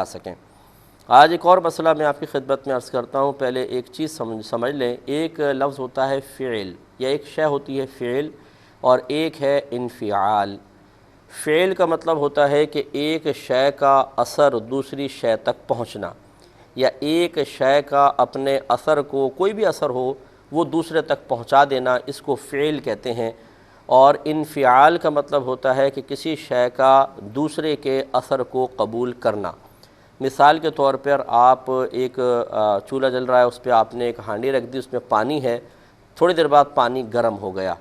آ سکیں۔ آج ایک اور مسئلہ میں آپ کی خدمت میں عرض کرتا ہوں۔ پہلے ایک چیز سمجھ لیں، ایک لفظ ہوتا ہے فعل، یا ایک شے ہوتی ہے فعل، اور ایک ہے انفعال۔ فعل کا مطلب ہوتا ہے کہ ایک شے کا اثر دوسری شے تک پہنچنا، یا ایک شے کا اپنے اثر کو، کوئی بھی اثر ہو، وہ دوسرے تک پہنچا دینا، اس کو فعل کہتے ہیں۔ اور انفعال کا مطلب ہوتا ہے کہ کسی شے کا دوسرے کے اثر کو قبول کرنا۔ مثال کے طور پر آپ ایک چولہا جل رہا ہے، اس پہ آپ نے ایک ہانڈی رکھ دی، اس میں پانی ہے، تھوڑی دیر بعد پانی گرم ہو گیا،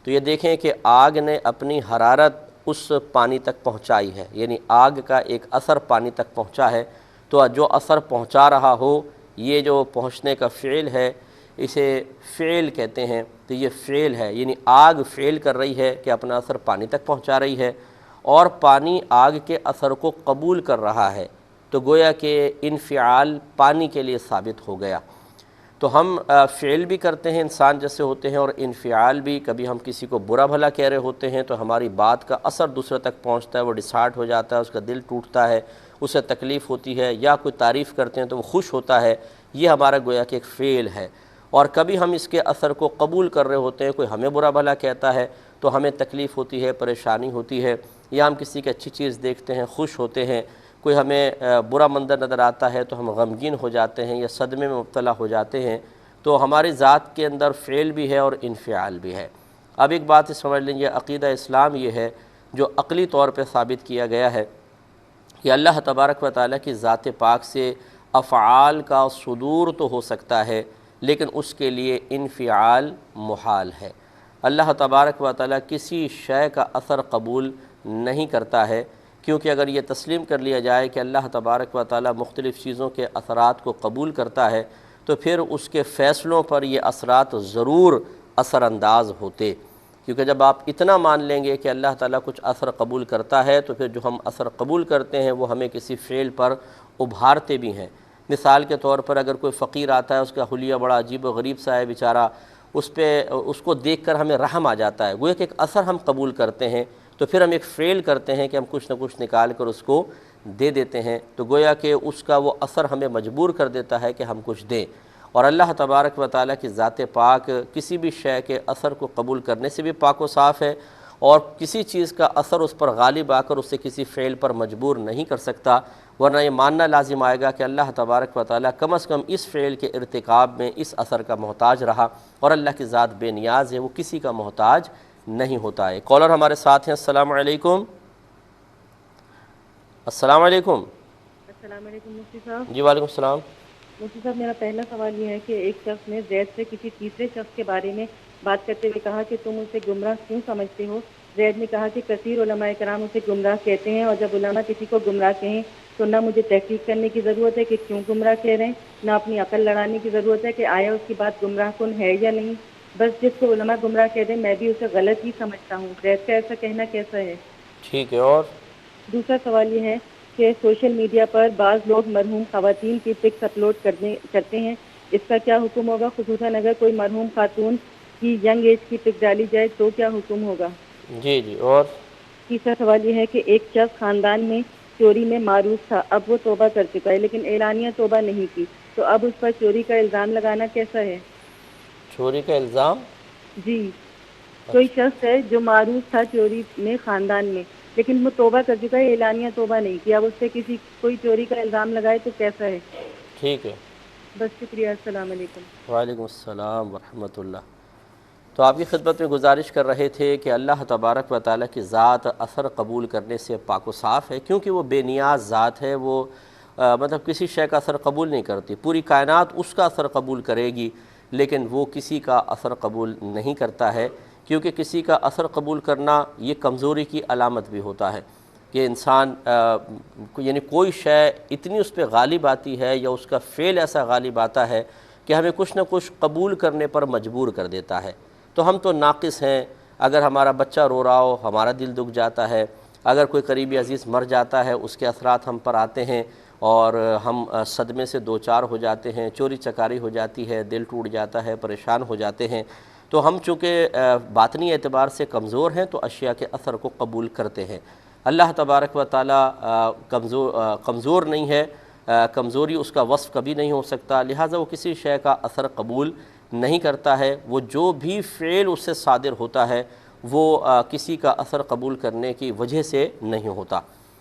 تو یہ دیکھیں کہ آگ نے اپنی حرارت اس پانی تک پہنچائی ہے، یعنی آگ کا ایک اثر پانی تک پہنچا ہے۔ تو جو اثر پہنچا رہا ہو، یہ جو پہنچنے کا فعل ہے، اسے فعل کہتے ہیں۔ تو یہ فعل ہے، یعنی آگ فعل کر رہی ہے کہ اپنا اثر پانی تک پہنچا رہی ہے، اور پانی آگ کے اثر کو قبول کر رہا ہے، تو گویا کہ انفعال پانی کے لیے ثابت ہو گیا۔ تو ہم فعل بھی کرتے ہیں، انسان جیسے ہوتے ہیں، اور انفعال بھی، کبھی ہم کسی کو برا بھلا کہہ رہے ہوتے ہیں تو ہماری بات کا اثر دوسرے تک پہنچتا ہے، وہ ڈسہارٹ ہو جاتا ہے، اس کا دل ٹوٹتا ہے، اسے تکلیف ہوتی ہے، یا کوئی تعریف کرتے ہیں تو وہ خوش ہوتا ہے، یہ ہمارا گویا کہ ایک فعل ہے۔ اور کبھی ہم اس کے اثر کو قبول کر رہے ہوتے ہیں، کوئی ہمیں برا بھلا کہتا ہے تو ہمیں تکلیف ہوتی ہے، پریشانی ہوتی ہے، یا ہم کسی کی اچھی چیز دیکھتے ہیں، خوش ہوتے ہیں، کوئی ہمیں برا منظر نظر آتا ہے تو ہم غمگین ہو جاتے ہیں یا صدمے میں مبتلا ہو جاتے ہیں۔ تو ہماری ذات کے اندر فعل بھی ہے اور انفعال بھی ہے۔ اب ایک بات سمجھ لیجیے، عقیدہ اسلام یہ ہے جو عقلی طور پہ ثابت کیا گیا ہے کہ اللہ تبارک و تعالیٰ کی ذات پاک سے افعال کا صدور تو ہو سکتا ہے، لیکن اس کے لیے انفعال محال ہے۔ اللہ تبارک و تعالیٰ کسی شے کا اثر قبول نہیں کرتا ہے، کیونکہ اگر یہ تسلیم کر لیا جائے کہ اللہ تبارک و تعالیٰ مختلف چیزوں کے اثرات کو قبول کرتا ہے، تو پھر اس کے فیصلوں پر یہ اثرات ضرور اثر انداز ہوتے، کیونکہ جب آپ اتنا مان لیں گے کہ اللہ تعالیٰ کچھ اثر قبول کرتا ہے، تو پھر جو ہم اثر قبول کرتے ہیں وہ ہمیں کسی فعل پر ابھارتے بھی ہیں۔ مثال کے طور پر اگر کوئی فقیر آتا ہے، اس کا حلیہ بڑا عجیب و غریب سا ہے بیچارہ، اس کو دیکھ کر ہمیں رحم آ جاتا ہے، گویا کہ ایک اثر ہم قبول کرتے ہیں، تو پھر ہم ایک فعل کرتے ہیں کہ ہم کچھ نہ کچھ نکال کر اس کو دے دیتے ہیں، تو گویا کہ اس کا وہ اثر ہمیں مجبور کر دیتا ہے کہ ہم کچھ دیں۔ اور اللہ تبارک و تعالیٰ کی ذات پاک کسی بھی شے کے اثر کو قبول کرنے سے بھی پاک و صاف ہے، اور کسی چیز کا اثر اس پر غالب آ کر اسے کسی فعل پر مجبور نہیں کر سکتا، ورنہ یہ ماننا لازم آئے گا کہ اللہ تبارک و تعالیٰ کم از کم اس فعل کے ارتکاب میں اس اثر کا محتاج رہا، اور اللہ کی ذات بے نیاز ہے، وہ کسی کا محتاج نہیں ہوتا ہے۔ کالر ہمارے ساتھ ہیں۔ السلام علیکم۔ السلام علیکم۔ السلام علیکم مفتی صاحب۔ جی وعلیکم السلام۔ مفتی صاحب، میرا پہلا سوال یہ ہے کہ ایک شخص نے زید سے کسی تیسرے شخص کے بارے میں بات کرتے ہوئے کہا کہ تم اسے گمراہ کیوں سمجھتے ہو؟ زید نے کہا کہ کثیر علماء کرام اسے گمراہ کہتے ہیں، اور جب علماء کسی کو گمراہ کہیں تو نہ مجھے تحقیق کرنے کی ضرورت ہے کہ کیوں گمراہ کہہ رہے ہیں، نہ اپنی عقل لڑانے کی ضرورت ہے کہ آیا اس کی بات گمراہ کن ہے یا نہیں، بس جس کو علماء گمراہ کہہ دیں میں بھی اسے غلط ہی سمجھتا ہوں۔ زید کا ایسا کہنا کیسا ہے؟ ٹھیک ہے۔ اور دوسرا سوال یہ ہے کہ سوشل میڈیا پر بعض لوگ مرحوم خواتین کی پکس اپلوڈ کرتے ہیں، اس کا کیا حکم ہوگا؟ خصوصاً اگر کوئی مرحوم خاتون کی ینگ ایج کی پک ڈالی جائے تو کیا حکم ہوگا؟ جی اور تیسرا سوال یہ ہے کہ ایک شخص خاندان میں چوری میں معروف تھا، اب وہ توبہ کر چکا ہے لیکن اعلانیہ توبہ نہیں کی، تو اب اس پر چوری کا الزام لگانا کیسا ہے؟ چوری کا الزام؟ جی، کوئی شخص ہے جو معروف تھا چوری میں خاندان میں، لیکن وہ توبہ کر چکا ہے، اعلانیہ توبہ نہیں کیا، اب اس سے کوئی چوری کا الزام لگائے تو کیسا ہے؟ ٹھیک ہے۔ بس شکریہ، السلام علیکم۔ وعلیکم السلام ورحمۃ اللہ۔ تو آپ کی خدمت میں گزارش کر رہے تھے کہ اللہ تبارک و تعالیٰ کی ذات اثر قبول کرنے سے پاک و صاف ہے، کیونکہ وہ بے نیاز ذات ہے، وہ مطلب کسی شے کا اثر قبول نہیں کرتی، پوری کائنات اس کا اثر قبول کرے گی لیکن وہ کسی کا اثر قبول نہیں کرتا ہے، کیونکہ کسی کا اثر قبول کرنا یہ کمزوری کی علامت بھی ہوتا ہے کہ انسان یعنی کوئی شے اتنی اس پہ غالب آتی ہے یا اس کا فعل ایسا غالب آتا ہے کہ ہمیں کچھ نہ کچھ قبول کرنے پر مجبور کر دیتا ہے۔ تو ہم تو ناقص ہیں، اگر ہمارا بچہ رو رہا ہو ہمارا دل دکھ جاتا ہے، اگر کوئی قریبی عزیز مر جاتا ہے اس کے اثرات ہم پر آتے ہیں اور ہم صدمے سے دوچار ہو جاتے ہیں، چوری چکاری ہو جاتی ہے، دل ٹوٹ جاتا ہے، پریشان ہو جاتے ہیں، تو ہم چونکہ باطنی اعتبار سے کمزور ہیں تو اشیاء کے اثر کو قبول کرتے ہیں۔ اللہ تبارک و تعالیٰ کمزور نہیں ہے، کمزوری اس کا وصف کبھی نہیں ہو سکتا، لہٰذا وہ کسی شے کا اثر قبول نہیں کرتا ہے۔ وہ جو بھی فعل اس سے صادر ہوتا ہے وہ کسی کا اثر قبول کرنے کی وجہ سے نہیں ہوتا۔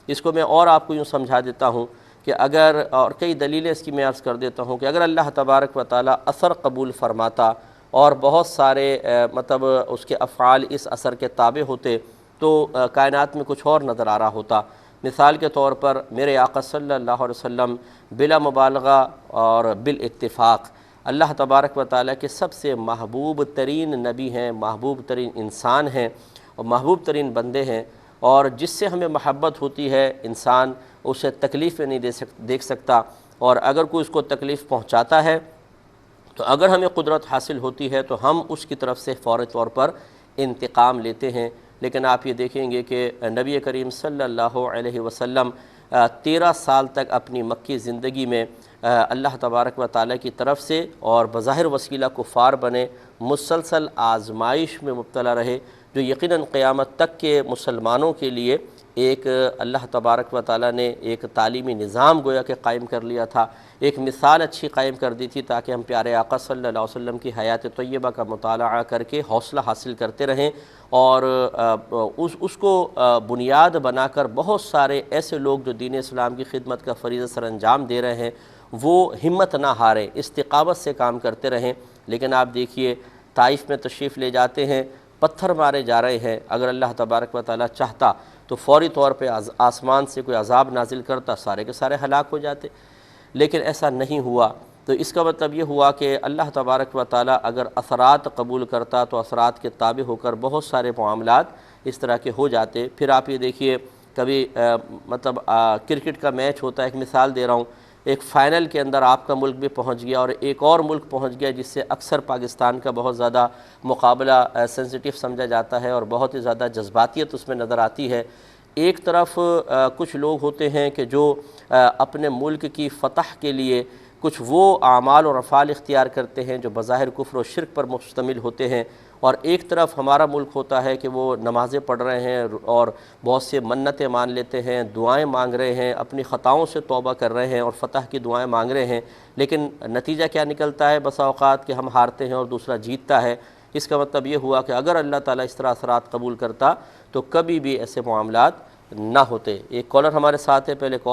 اس کو میں اور آپ کو یوں سمجھا دیتا ہوں کہ اگر، اور کئی دلیلیں اس کی میں عرض کر دیتا ہوں کہ اگر اللہ تبارک و تعالیٰ اثر قبول فرماتا اور بہت سارے مطلب اس کے افعال اس اثر کے تابع ہوتے تو کائنات میں کچھ اور نظر آ رہا ہوتا۔ مثال کے طور پر میرے آقا صلی اللہ علیہ وسلم بلا مبالغہ اور بالاتفاق اللہ تبارک و تعالیٰ کے سب سے محبوب ترین نبی ہیں، محبوب ترین انسان ہیں اور محبوب ترین بندے ہیں، اور جس سے ہمیں محبت ہوتی ہے انسان اسے تکلیف نہیں دیکھ سکتا، اور اگر کوئی اس کو تکلیف پہنچاتا ہے تو اگر ہمیں قدرت حاصل ہوتی ہے تو ہم اس کی طرف سے فوری طور پر انتقام لیتے ہیں۔ لیکن آپ یہ دیکھیں گے کہ نبی کریم صلی اللہ علیہ وسلم 13 سال تک اپنی مکی زندگی میں اللہ تبارک و تعالیٰ کی طرف سے اور بظاہر وسیلہ کفار بنے، مسلسل آزمائش میں مبتلا رہے، جو یقیناً قیامت تک کے مسلمانوں کے لیے ایک اللہ تبارک و تعالیٰ نے ایک تعلیمی نظام گویا کہ قائم کر لیا تھا، ایک مثال اچھی قائم کر دی تھی تاکہ ہم پیارے آقا صلی اللہ علیہ وسلم کی حیات طیبہ کا مطالعہ کر کے حوصلہ حاصل کرتے رہیں، اور اس کو بنیاد بنا کر بہت سارے ایسے لوگ جو دین اسلام کی خدمت کا فریضہ سر انجام دے رہے ہیں وہ ہمت نہ ہاریں، استقامت سے کام کرتے رہیں۔ لیکن آپ دیکھیے طائف میں تشریف لے جاتے ہیں، پتھر مارے جا رہے ہیں، اگر اللہ تبارک و تعالیٰ چاہتا تو فوری طور پہ آسمان سے کوئی عذاب نازل کرتا، سارے کے سارے ہلاک ہو جاتے، لیکن ایسا نہیں ہوا۔ تو اس کا مطلب یہ ہوا کہ اللہ تبارک و تعالیٰ اگر اثرات قبول کرتا تو اثرات کے تابع ہو کر بہت سارے معاملات اس طرح کے ہو جاتے۔ پھر آپ یہ دیکھیے کبھی مطلب کرکٹ کا میچ ہوتا ہے، ایک مثال دے رہا ہوں، ایک فائنل کے اندر آپ کا ملک بھی پہنچ گیا اور ایک اور ملک پہنچ گیا جس سے اکثر پاکستان کا بہت زیادہ مقابلہ سینسیٹیو سمجھا جاتا ہے اور بہت ہی زیادہ جذباتیت اس میں نظر آتی ہے۔ ایک طرف کچھ لوگ ہوتے ہیں کہ جو اپنے ملک کی فتح کے لیے کچھ وہ اعمال اور افعال اختیار کرتے ہیں جو بظاہر کفر و شرک پر مشتمل ہوتے ہیں، اور ایک طرف ہمارا ملک ہوتا ہے کہ وہ نمازیں پڑھ رہے ہیں اور بہت سے منتیں مان لیتے ہیں، دعائیں مانگ رہے ہیں، اپنی خطاؤں سے توبہ کر رہے ہیں اور فتح کی دعائیں مانگ رہے ہیں، لیکن نتیجہ کیا نکلتا ہے بسا اوقات کہ ہم ہارتے ہیں اور دوسرا جیتتا ہے۔ اس کا مطلب یہ ہوا کہ اگر اللہ تعالیٰ اس طرح اثرات قبول کرتا تو کبھی بھی ایسے معاملات نہ ہوتے۔ ایک کالر ہمارے ساتھ ہے، پہلے کال